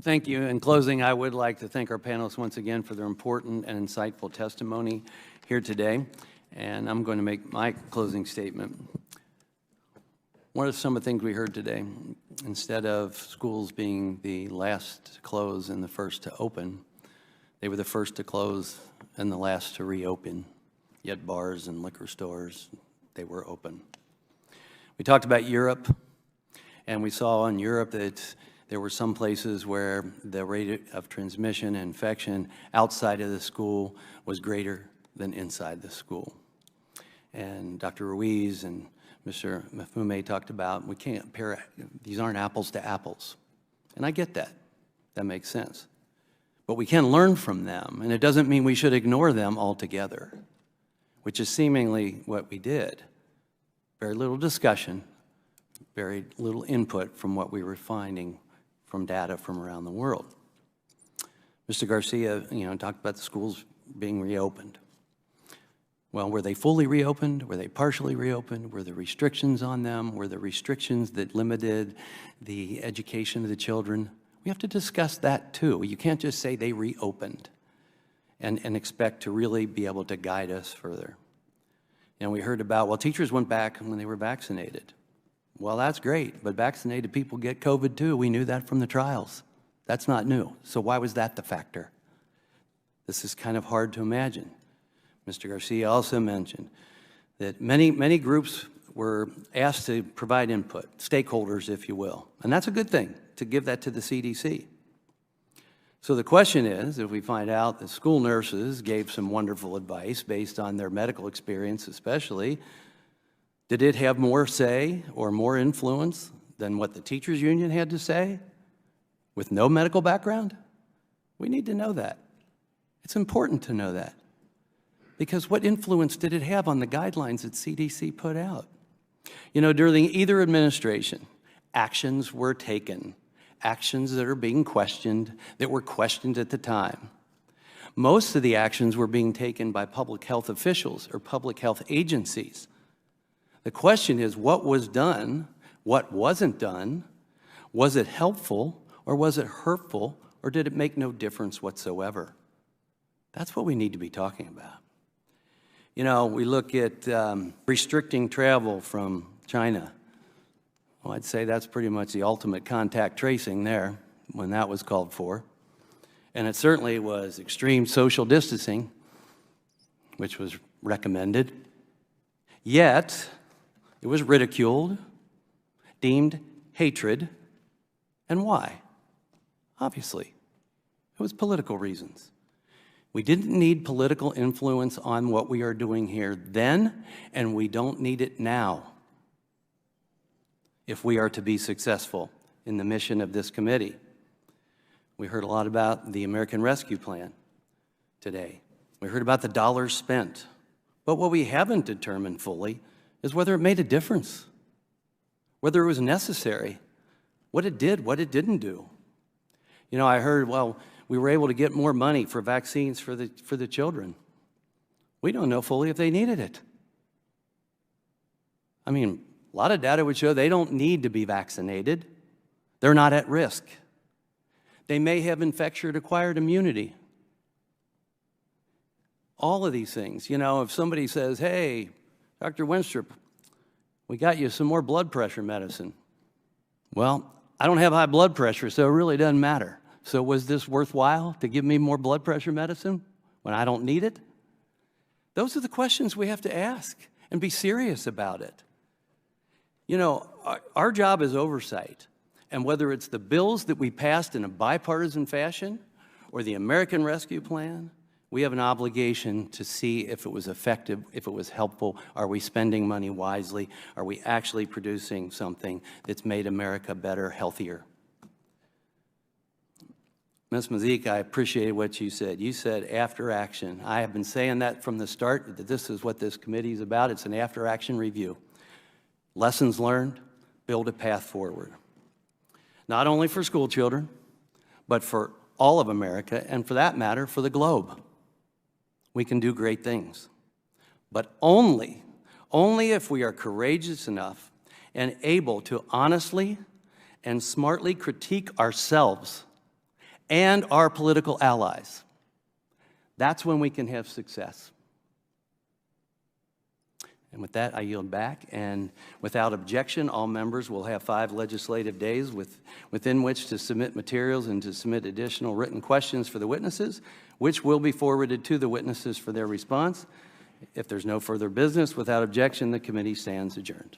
Thank you. In closing, I would like to thank our panelists once again for their important and insightful testimony here today. And I'm going to make my closing statement. What are some of the things we heard today? Instead of schools being the last to close and the first to open, they were the first to close and the last to reopen. Yet bars and liquor stores, they were open. We talked about Europe, and we saw in Europe that there were some places where the rate of transmission and infection outside of the school was greater than inside the school. And Dr. Ruiz and Mr. Mafume talked about we can't compare, these aren't apples to apples. And I get that. That makes sense. But we can learn from them, and it doesn't mean we should ignore them altogether, which is seemingly what we did. Very little discussion, very little input from what we were finding from data from around the world. Mr. Garcia, talked about the schools being reopened. Well, were they fully reopened? Were they partially reopened? Were there restrictions on them? Were there restrictions that limited the education of the children? We have to discuss that too. You can't just say they reopened and expect to really be able to guide us further. And we heard about, well, teachers went back when they were vaccinated. Well, that's great, but vaccinated people get COVID too. We knew that from the trials. That's not new. So why was that the factor? This is kind of hard to imagine. Mr. Garcia also mentioned that many groups were asked to provide input, stakeholders, if you will. And that's a good thing, to give that to the CDC. So the question is, if we find out that school nurses gave some wonderful advice based on their medical experience especially, did it have more say or more influence than what the teachers union had to say with no medical background? We need to know that. It's important to know that. Because what influence did it have on the guidelines that CDC put out? During either administration, actions were taken, actions that are being questioned, that were questioned at the time. Most of the actions were being taken by public health officials or public health agencies. The question is, what was done, what wasn't done, was it helpful or was it hurtful, or did it make no difference whatsoever? That's what we need to be talking about. We look at restricting travel from China. Well, I'd say that's pretty much the ultimate contact tracing there when that was called for. And it certainly was extreme social distancing, which was recommended. Yet, it was ridiculed, deemed hatred, and why? Obviously, it was political reasons. We didn't need political influence on what we are doing here then, and we don't need it now if we are to be successful in the mission of this committee. We heard a lot about the American Rescue Plan today. We heard about the dollars spent. But what we haven't determined fully is whether it made a difference, whether it was necessary, what it did, what it didn't do. I heard, well, we were able to get more money for vaccines for the children. We don't know fully if they needed it. A lot of data would show they don't need to be vaccinated. They're not at risk. They may have infection-acquired immunity. All of these things. If somebody says, hey, Dr. Wenstrup, we got you some more blood pressure medicine. Well, I don't have high blood pressure, so it really doesn't matter. So was this worthwhile to give me more blood pressure medicine when I don't need it? Those are the questions we have to ask and be serious about it. Our job is oversight. And whether it's the bills that we passed in a bipartisan fashion or the American Rescue Plan, we have an obligation to see if it was effective, if it was helpful. Are we spending money wisely? Are we actually producing something that's made America better, healthier? Ms. Mazik, I appreciate what you said. You said after action. I have been saying that from the start, that this is what this committee is about. It's an after-action review. Lessons learned, build a path forward. Not only for school children, but for all of America, and for that matter, for the globe. We can do great things. But only if we are courageous enough and able to honestly and smartly critique ourselves and our political allies. That's when we can have success. And with that, I yield back, and without objection, all members will have 5 legislative days within which to submit materials and to submit additional written questions for the witnesses, which will be forwarded to the witnesses for their response. If there's no further business, without objection, the committee stands adjourned.